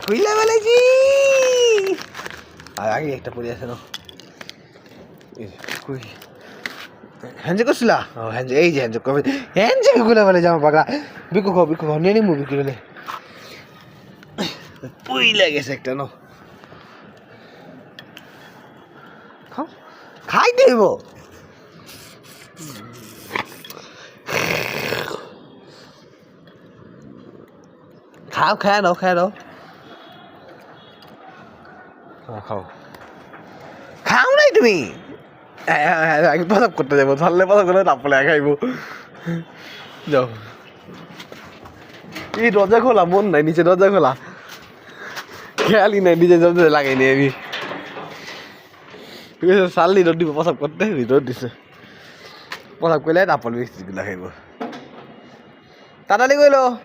খুইলা ফেলেছি আর আগে একটা পড়ে আছে না হ্যান্ডে করছিলা ও হ্যান্ডে এই যে হ্যান্ডে কবে হ্যান্ডে খুলে ফেলে জামা পাগলা বিকু খাও নিয়ে নিমু বিক্রি হলে পুইলা গেছে একটা ন খাও খাই দেব খাও খায় নাও খাও খাও নাই তুমি আগে প্রসাব করতে যাবো ধরলে প্রসাব করে তারপরে খাইব যাও এই দরজা খোলা মন নাই নিচে দরজা খোলা খেয়ালই নাই নিজে দরজা লাগাইনি আমি সারলি রোদ দিব প্রসাব করতে রোদ দিছে প্রসাব করলে তারপর মিষ্টিগুলো খাইব তাড়াতাড়ি কইলো